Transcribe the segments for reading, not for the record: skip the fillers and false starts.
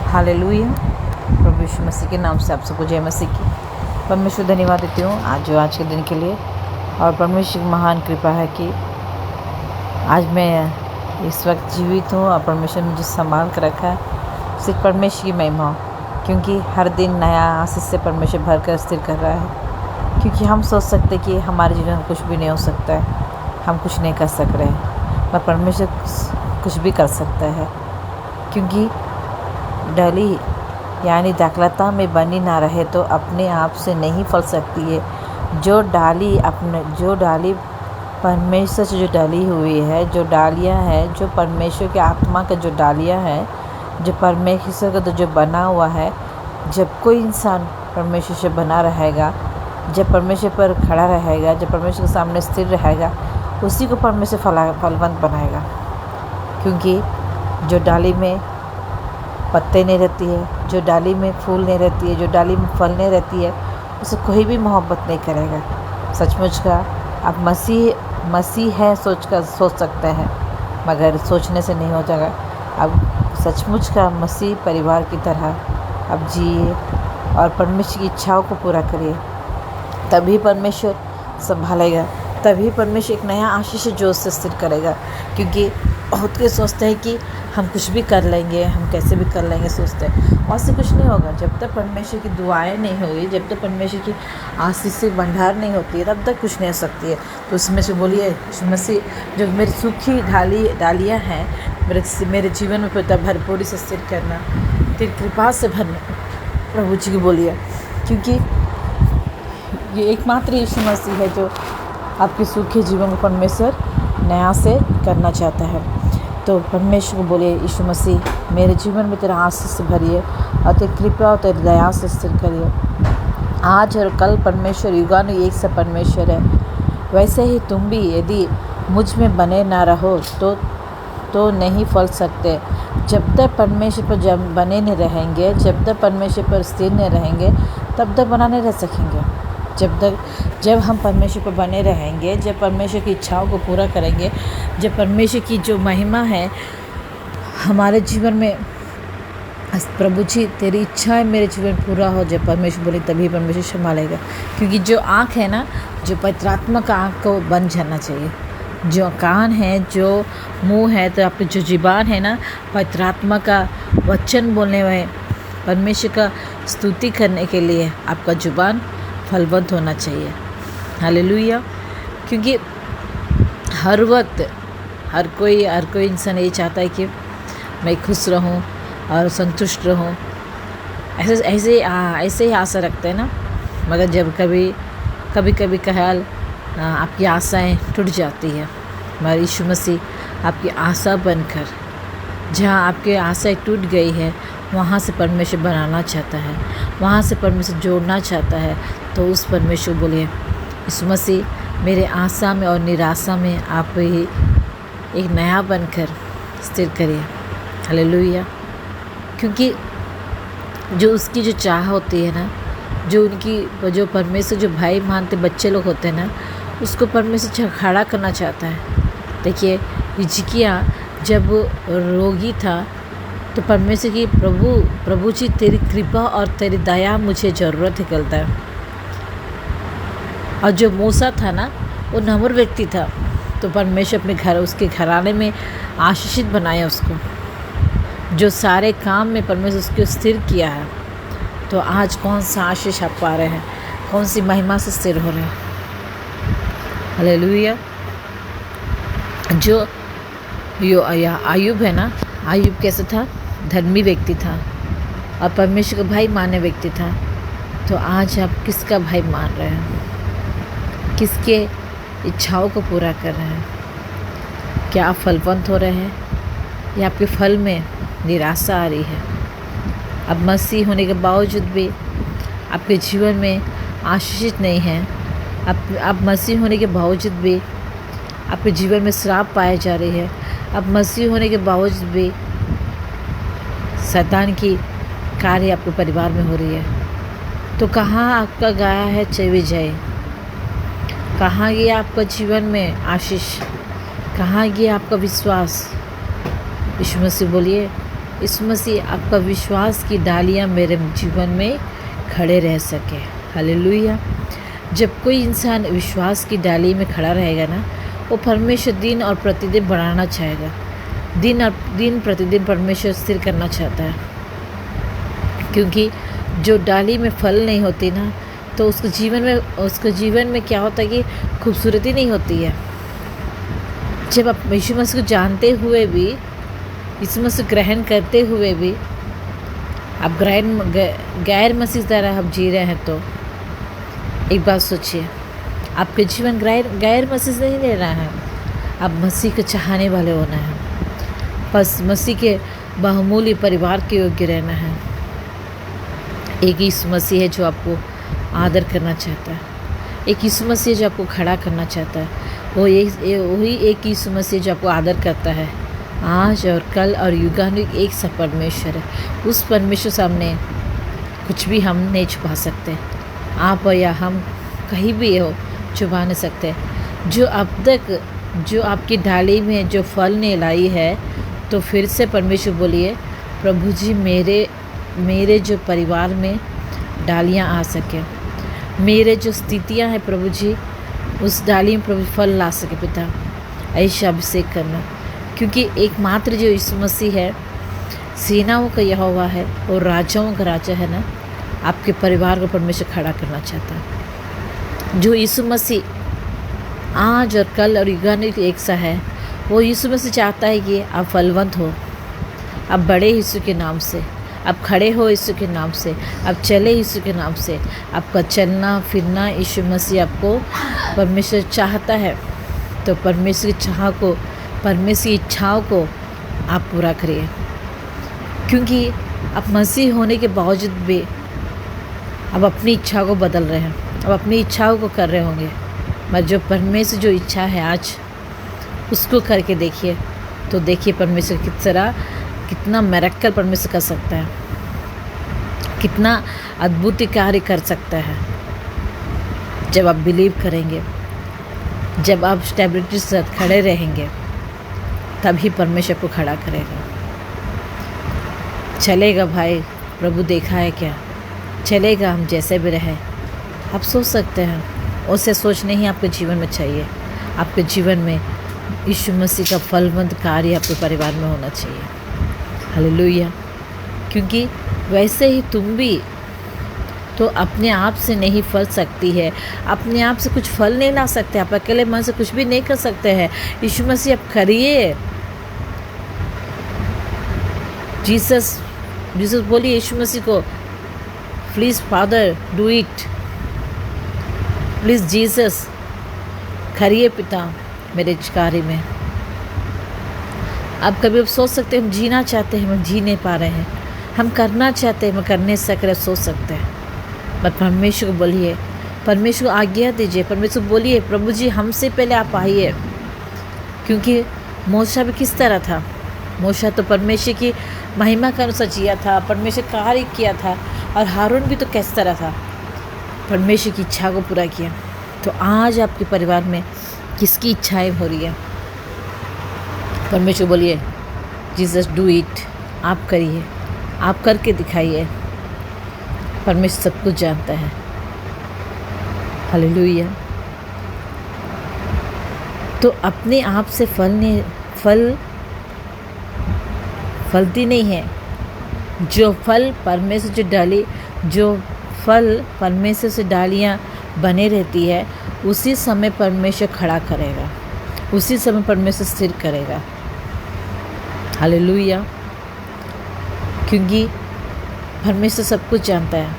Hallelujah. प्रभु यीशु मसीह के नाम से आप सबको जय मसीह की। परमेश्वर धन्यवाद देती हूँ आज के दिन के लिए। और परमेश्वर की महान कृपा है कि आज मैं इस वक्त जीवित हूँ और परमेश्वर ने मुझे संभाल कर रखा है। सिर्फ परमेश्वर की महिमा हो, क्योंकि हर दिन नया आशीष से परमेश्वर भर कर स्थिर कर रहा है। क्योंकि हम सोच सकते कि हमारे जीवन में कुछ भी नहीं हो सकता है, हम कुछ नहीं कर सक रहे हैं, पर परमेश्वर कुछ भी कर सकता है। क्योंकि डाली यानी दाखलता में बनी ना रहे तो अपने आप से नहीं फल सकती है। जो डाली परमेश्वर से जो डाली हुई है, जो डालियाँ हैं, जो परमेश्वर के आत्मा का जो डालियाँ हैं, जो परमेश्वर का तो जो बना हुआ है, जब कोई इंसान परमेश्वर से बना रहेगा, जब परमेश्वर पर खड़ा रहेगा, जब परमेश्वर के सामने स्थिर रहेगा, उसी को परमेश्वर फलवंत बनाएगा। क्योंकि जो डाली में पत्ते नहीं रहती है, जो डाली में फूल नहीं रहती है, जो डाली में फल नहीं रहती है, उसे कोई भी मोहब्बत नहीं करेगा। सचमुच का आप मसीह है सोच सकते हैं, मगर सोचने से नहीं हो जाएगा। अब सचमुच का मसीह परिवार की तरह अब जिए और परमेश्वर की इच्छाओं को पूरा करिए, तभी परमेश्वर संभालेगा, तभी परमेश्वर एक नया आशीष जोश से स्थिर करेगा। क्योंकि बहुत के सोचते हैं कि हम कुछ भी कर लेंगे, हम कैसे भी कर लेंगे, सोचते हैं, और से कुछ नहीं होगा। जब तक परमेश्वर की दुआएं नहीं होगी, जब तक परमेश्वर की आशीष से भंडार नहीं होती है, तब तक कुछ नहीं हो सकती है। तो उसमें से बोलिए मसीह, जो मेरी सूखी डालियाँ हैं, मेरे जीवन में पिता भरपूरी से स्थिर करना, तेरी कृपा से भरना, प्रभु जी की बोलिए। क्योंकि ये एकमात्र यीशु मसीह है जो आपके सूखे जीवन को परमेश्वर नया से करना चाहता है। तो परमेश्वर को बोलिए, यीशु मसीह मेरे जीवन में तेरा आशीष से भरिए और तेरी कृपा और तेरी दया से स्थिर करिए। आज और कल परमेश्वर युगानु एक से परमेश्वर है। वैसे ही तुम भी यदि मुझ में बने ना रहो तो नहीं फल सकते। जब तक परमेश्वर पर बने नहीं रहेंगे, जब तक परमेश्वर पर स्थिर नहीं रहेंगे, तब तक बना नहीं रह सकेंगे। जब हम परमेश्वर पर बने रहेंगे, जब परमेश्वर की इच्छाओं को पूरा करेंगे, जब परमेश्वर की जो महिमा है हमारे जीवन में, प्रभु जी तेरी इच्छा है मेरे जीवन पूरा हो, जब परमेश्वर बोले तभी परमेश्वर संभालेगा। क्योंकि जो आँख है ना, जो पवित्रात्मा का आँख को बंद जाना चाहिए। जो कान है, जो मुंह है, तो आपकी जो ज़ुबान है ना, पवित्रात्मा का वचन बोलने में, परमेश्वर का स्तुति करने के लिए आपका ज़ुबान फलवंत होना चाहिए। हालेलुया। क्योंकि हर वक्त हर कोई इंसान ये चाहता है कि मैं खुश रहूं और संतुष्ट रहूं, ऐसे ही आशा रखते हैं ना। मगर जब कभी ख्याल आपकी आशाएं टूट जाती है, मगर यीशु मसीह आपकी आशा बनकर, जहाँ आपकी आशाएं टूट गई है, वहाँ से परमेश्वर बनाना चाहता है, वहाँ से परमेश्वर जोड़ना चाहता है। तो उस परमेश्वर बोलिए, यीशु मसीह मेरे आशा में और निराशा में आप ही एक नया बनकर स्थिर करिए। हालेलुया। क्योंकि जो उसकी जो चाह होती है ना, जो परमेश्वर जो भाई मानते बच्चे लोग होते हैं ना, उसको परमेश्वर खड़ा करना चाहता है। देखिए हिजकिय्याह जब रोगी था तो परमेश्वर की प्रभु जी तेरी कृपा और तेरी दया मुझे ज़रूरत निकलता है। और जो मूसा था ना, वो नम्र व्यक्ति था, तो परमेश्वर अपने उसके घराने में आशीषित बनाया उसको। जो सारे काम में परमेश्वर उसको स्थिर किया है। तो आज कौन सा आशीष आप पा रहे हैं, कौन सी महिमा से स्थिर हो रहे हैं। हालेलुया। जो आयुब है ना, आयुब कैसे था, धर्मी व्यक्ति था और परमेश्वर का भाई माने व्यक्ति था। तो आज आप किसका भाई मान रहे हैं, किसके इच्छाओं को पूरा कर रहे हैं? क्या आप फलवंत हो रहे हैं या आपके फल में निराशा आ रही है? अब मसीह होने के बावजूद भी आपके जीवन में आशीषित नहीं है। अब मसीह होने के बावजूद भी आपके जीवन में श्राप पाए जा रही है। अब मसीह होने के बावजूद भी शैतान की कार्य आपके परिवार में हो रही है। तो कहाँ आपका गाया है जय विजय? कहाँ गया आपका जीवन में आशीष? कहाँ गया आपका विश्वास? यीशु मसीह बोलिए, यीशु मसीह आपका विश्वास की डालियाँ मेरे जीवन में खड़े रह सके। हालेलुया। जब कोई इंसान विश्वास की डाली में खड़ा रहेगा ना, वो परमेश्वर दिन और प्रतिदिन बढ़ाना चाहेगा। दिन प्रतिदिन परमेश्वर स्थिर करना चाहता है, क्योंकि जो डाली में फल नहीं होती ना, तो उसके जीवन में क्या होता है कि खूबसूरती नहीं होती है। जब आप यीशु मसीह को जानते हुए भी, यीशु मसीह ग्रहण करते हुए भी आप गैर मसीह तरह आप जी रहे हैं, तो एक बात सोचिए, आपके जीवन गैर मसीह से नहीं ले रहा है। आप मसीह के चाहने वाले होना है, बस मसीह के बहुमूल्य परिवार के योग्य रहना है। एक यीशु मसीह है जो आपको आदर करना चाहता है, एक यीशु मसीह जो आपको खड़ा करना चाहता है। वही एक यीशु मसीह जो आपको आदर करता है, आज और कल और युगानुयुग एक सा परमेश्वर है। उस परमेश्वर सामने कुछ भी हम नहीं छुपा सकते। आप या हम कहीं भी हो छुपा नहीं सकते। जो अब तक जो आपकी डाली में जो फल नहीं लाई है, तो फिर से परमेश्वर बोलिए, प्रभु जी मेरे जो परिवार में डालियाँ आ सके, मेरे जो स्थितियाँ हैं प्रभु जी, उस डाली में प्रभु फल ला सके। पिता ऐसा अभिषेक करना, क्योंकि एकमात्र जो यीशु मसीह है, सेनाओं का यहोवा है और राजाओं का राजा है ना, आपके परिवार को परमेश्वर खड़ा करना चाहता है। जो यीशु मसीह आज और कल और युगानुयुग एक सा है, वो यीशु मसीह चाहता है कि आप फलवंत हो, आप बड़े यीशु के नाम से, आप खड़े हो यीशु के नाम से, आप चले यीशु के नाम से। आपका चलना फिरना यीशु मसीह आपको परमेश्वर चाहता है, तो परमेश्वर की इच्छाओं को आप पूरा करिए, क्योंकि आप मसीह होने के बावजूद भी अब अपनी इच्छा को बदल रहे हैं, अब अपनी इच्छाओं को कर रहे होंगे। मगर जो परमेश्वर जो इच्छा है आज, उसको करके देखिए, तो देखिए परमेश्वर कितना मिरेकल परमेश्वर कर सकता है, कितना अद्भुत कार्य कर सकता है। जब आप बिलीव करेंगे, जब आप स्टेबिलिटी से खड़े रहेंगे, तभी परमेश्वर को खड़ा करेगा। चलेगा भाई, प्रभु देखा है क्या, चलेगा हम जैसे भी रहे। आप सोच सकते हैं, उसे सोचने ही आपके जीवन में चाहिए। आपके जीवन में यीशु मसीह का फलवंत कार्य आपके परिवार में होना चाहिए। हालेलुया। क्योंकि वैसे ही तुम भी तो अपने आप से नहीं फल सकती है, अपने आप से कुछ फल नहीं ला सकते, आप अकेले मन से कुछ भी नहीं कर सकते हैं। यीशु मसीह आप करिए। जीसस बोलिए यीशु मसीह को, please father do it, please Jesus करिए पिता मेरे कार्य में। आप कभी सोच सकते हैं हम जीना चाहते हैं, हम जी नहीं पा रहे हैं, हम करना चाहते हैं, हम कर नहीं सक रहे, सोच सकते हैं। पर परमेश्वर को बोलिए, परमेश्वर को आज्ञा दीजिए, परमेश्वर को बोलिए, प्रभु जी हमसे पहले आप आइए। क्योंकि मूसा भी किस तरह था, मूसा तो परमेश्वर की महिमा का अनुसार जिया था, परमेश्वर कार्य किया था, और हारून भी तो किस तरह था, परमेश्वर की इच्छा को पूरा किया। तो आज आपके परिवार में किसकी इच्छाएं हो रही है, परमेश्वर बोलिए जीसस डू इट, आप करिए, आप करके दिखाइए। परमेश्वर सब कुछ जानता है। हालेलुया। तो अपने आप से फलती नहीं है। जो फल परमेश्वर से डालियाँ बने रहती है, उसी समय परमेश्वर खड़ा करेगा, उसी समय परमेश्वर स्थिर करेगा। हालेलुया। क्योंकि परमेश्वर सब कुछ जानता है।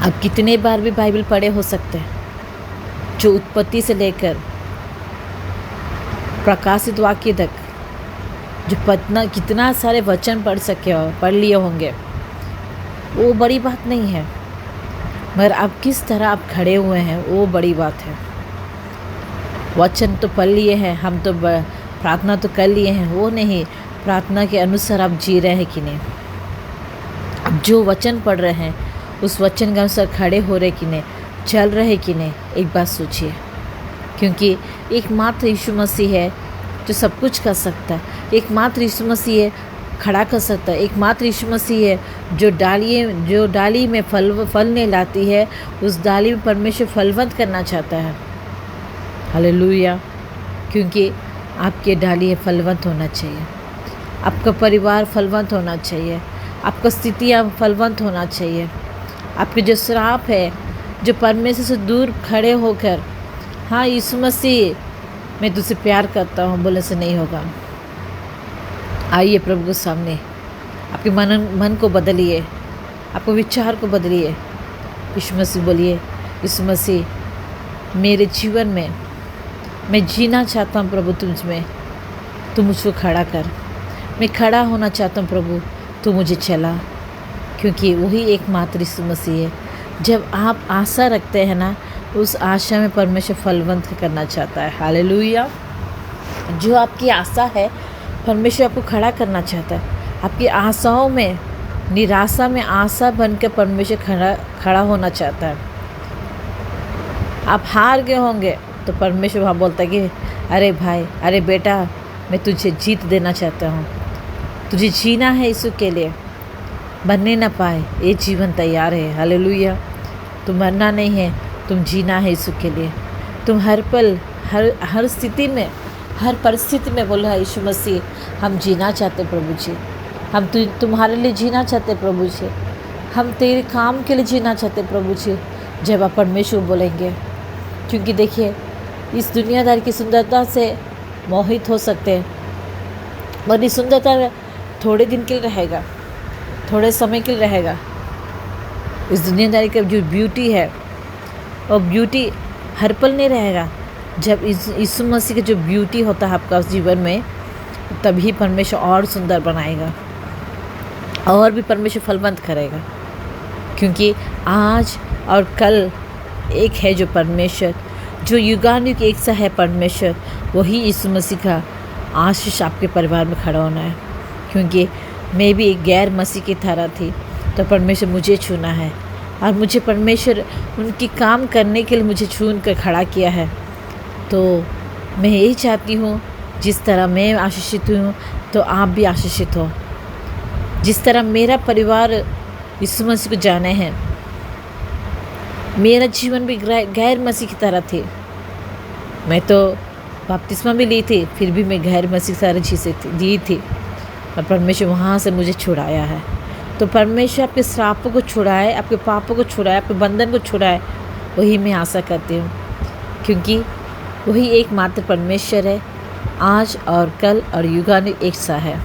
आप कितने बार भी बाइबल पढ़े हो सकते हैं, जो उत्पत्ति से लेकर प्रकाशित वाक्य तक, जो कितना सारे वचन पढ़ लिए होंगे, वो बड़ी बात नहीं है। मगर आप किस तरह आप खड़े हुए हैं, वो बड़ी बात है। वचन तो पढ़ लिए हैं, हम तो प्रार्थना तो कर लिए हैं, वो नहीं, प्रार्थना के अनुसार आप जी रहे हैं कि नहीं। अब जो वचन पढ़ रहे हैं, उस वचन के अनुसार खड़े हो रहे कि नहीं, चल रहे कि नहीं, एक बात सोचिए। क्योंकि एकमात्र यीशु मसीह है जो सब कुछ कर सकता है। एकमात्र यीशु मसीह है खड़ा कर सकता है। एकमात्र यीशु मसीह है जो डाली में फल नहीं लाती है, उस डाली में परमेश्वर फलवंत करना चाहता है। हालेलुया। क्योंकि आपकी डाली है फलवंत होना चाहिए, आपका परिवार फलवंत होना चाहिए, आपका स्थितियाँ फलवंत होना चाहिए। आपके जो श्राप है, जो परमेश्वर से दूर खड़े होकर हाँ यीशु मसीह मैं तुझसे प्यार करता हूँ बोलने से नहीं होगा। आइए प्रभु के सामने, आपके मन को बदलिए, आपके विचार को बदलिए। यीशु मसीह बोलिए, यीशु मसीह मेरे जीवन में मैं जीना चाहता हूँ प्रभु तुझ में, तू मुझको खड़ा कर। मैं खड़ा होना चाहता हूँ प्रभु, तू मुझे चला। क्योंकि वही एकमात्र यीशु मसीह है। जब आप आशा रखते हैं ना, उस आशा में परमेश्वर फलवंत करना चाहता है। हालेलुया। जो आपकी आशा है, परमेश्वर आपको खड़ा करना चाहता है। आपकी आशाओं में, निराशा में आशा बनकर परमेश्वर खड़ा होना चाहता है। आप हार गए होंगे तो परमेश्वर वहाँ बोलता है कि अरे भाई, अरे बेटा, मैं तुझे जीत देना चाहता हूँ। तुझे जीना है यीशु के लिए, बनने ना पाए ये जीवन तैयार है। हालेलुया। तुम मरना नहीं है, तुम जीना है यीशु के लिए। तुम हर पल, हर स्थिति में, हर परिस्थिति में बोला यीशु मसीह हम जीना चाहते प्रभु जी, हम तुम्हारे लिए जीना चाहते प्रभु जी, हम तेरे काम के लिए जीना चाहते प्रभु जी। जब आप परमेश्वर बोलेंगे, क्योंकि देखिए इस दुनियादारी की सुंदरता से मोहित हो सकते हैं, और ये सुंदरता थोड़े दिन के लिए रहेगा, थोड़े समय के लिए रहेगा। इस दुनियादारी का जो ब्यूटी है, और ब्यूटी हर पल नहीं रहेगा। जब यीशु मसीह का जो ब्यूटी होता है आपका जीवन में, तभी परमेश्वर और सुंदर बनाएगा, और भी परमेश्वर फलवंत करेगा। क्योंकि आज और कल एक है जो परमेश्वर, जो युगानुयुग एक सा है परमेश्वर, वही यीशु मसीह का आशीष आपके परिवार में खड़ा होना है। क्योंकि मैं भी एक गैर मसीह की तरह थी, तो परमेश्वर मुझे चुना है, और मुझे परमेश्वर उनकी काम करने के लिए मुझे चुन कर खड़ा किया है। तो मैं यही चाहती हूँ, जिस तरह मैं आशीषित हूँ तो आप भी आशीषित हो। जिस तरह मेरा परिवार यीशु मसीह को जाने हैं, मेरा जीवन भी गैर मसीह की तरह थी। मैं तो बपतिस्मा भी ली थी, फिर भी मैं गैर मसीह की तरह जी थी, और परमेश्वर वहाँ से मुझे छुड़ाया है। तो परमेश्वर आपके श्रापों को छुड़ाए, आपके पापों को छुड़ाए, आपके बंधन को छुड़ाए, वही मैं आशा करती हूँ। क्योंकि वही एकमात्र परमेश्वर है, आज और कल और युगानुयुग एक सा है।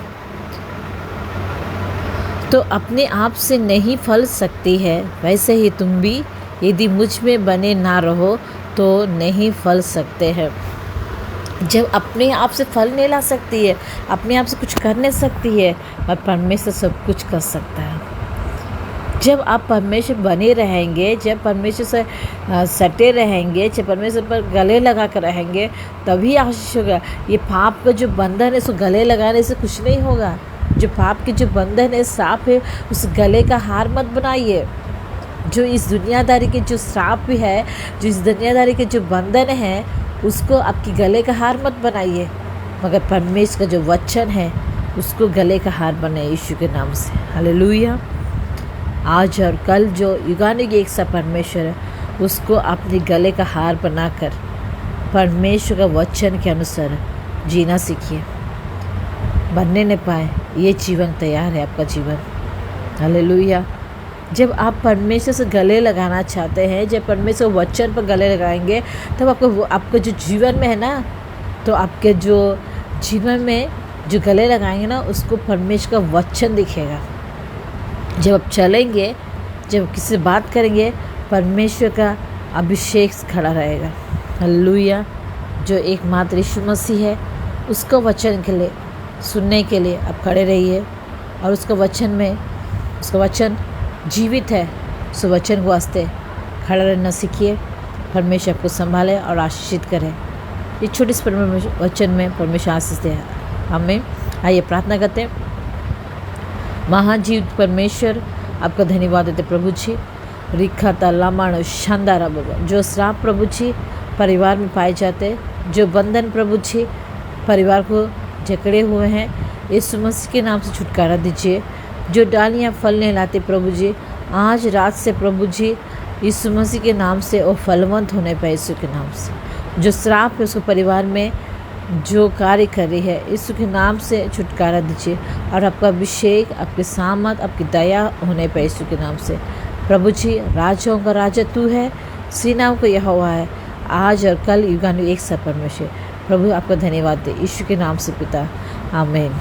तो अपने आप से नहीं फल सकती है, वैसे ही तुम भी यदि मुझ में बने ना रहो तो नहीं फल सकते हैं। जब अपने आप से फल नहीं ला सकती है, अपने आप से कुछ कर नहीं सकती है, और परमेश्वर सब कुछ कर सकता है। जब आप परमेश्वर बने रहेंगे, जब परमेश्वर से सटे रहेंगे, जब परमेश्वर पर गले लगा कर रहेंगे, तभी आशीष होगा। ये पाप का जो बंधन है, उसको गले लगाने से कुछ नहीं होगा। जो पाप के जो बंधन है, श्राप है, उस गले का हार मत बनाइए। जो इस दुनियादारी के जो श्राप भी है, जो इस दुनियादारी के जो बंधन है, उसको आपकी गले का हार मत बनाइए, मगर परमेश्वर का जो वचन है उसको गले का हार बनाए यीशु के नाम से। हालेलुया। आज और कल जो युगानुयुग एक सा परमेश्वर है, उसको अपने गले का हार बनाकर परमेश्वर का वचन के अनुसार जीना सीखिए। बनने न पाए ये जीवन तैयार है आपका जीवन। हालेलुया। जब आप परमेश्वर से गले लगाना चाहते हैं, जब परमेश्वर वचन पर गले लगाएंगे, तब आपको जो जीवन में है ना, तो आपके जो जीवन में जो गले लगाएंगे ना, उसको परमेश्वर का वचन दिखेगा। जब आप चलेंगे, जब किसी से बात करेंगे, परमेश्वर का अभिषेक खड़ा रहेगा। हालेलुया। जो एकमात्र यीशु मसीह है, उसका वचन के लिए सुनने के लिए आप खड़े रहिए, और उसका वचन जीवित है। उस वचन को वास्ते खड़ा रहना सीखिए। परमेश्वर आपको संभाले और आशीषित करे। ये छोटे से वचन में परमेश्वर आशीष दे। हमें आइए प्रार्थना करते हैं। महाजीव परमेश्वर, आपका धन्यवाद देते प्रभु जी। रिखा तालामाण शानदार बाबा, जो श्राप प्रभु जी परिवार में पाए जाते, जो बंधन प्रभु जी परिवार को जकड़े हुए हैं, यीशु मसीह के नाम से छुटकारा दीजिए। जो डालियाँ फल नहीं लाते प्रभु जी, आज रात से प्रभु जी यीशु मसीह के नाम से और फलवंत होने पाए यीशु के नाम से। जो श्राप है उसको परिवार में जो कार्य कर रही है, यीशु के नाम से छुटकारा दीजिए और आपका अभिषेक, आपकी सामत, आपकी दया होने पाए यीशु के नाम से। प्रभु जी, राजाओं का राजा तू है, सेनाओं का यहोवा है, आज और कल युगानु एक सा परमेश्वर। प्रभु आपका धन्यवाद दे यीशु के नाम से पिता, आमीन।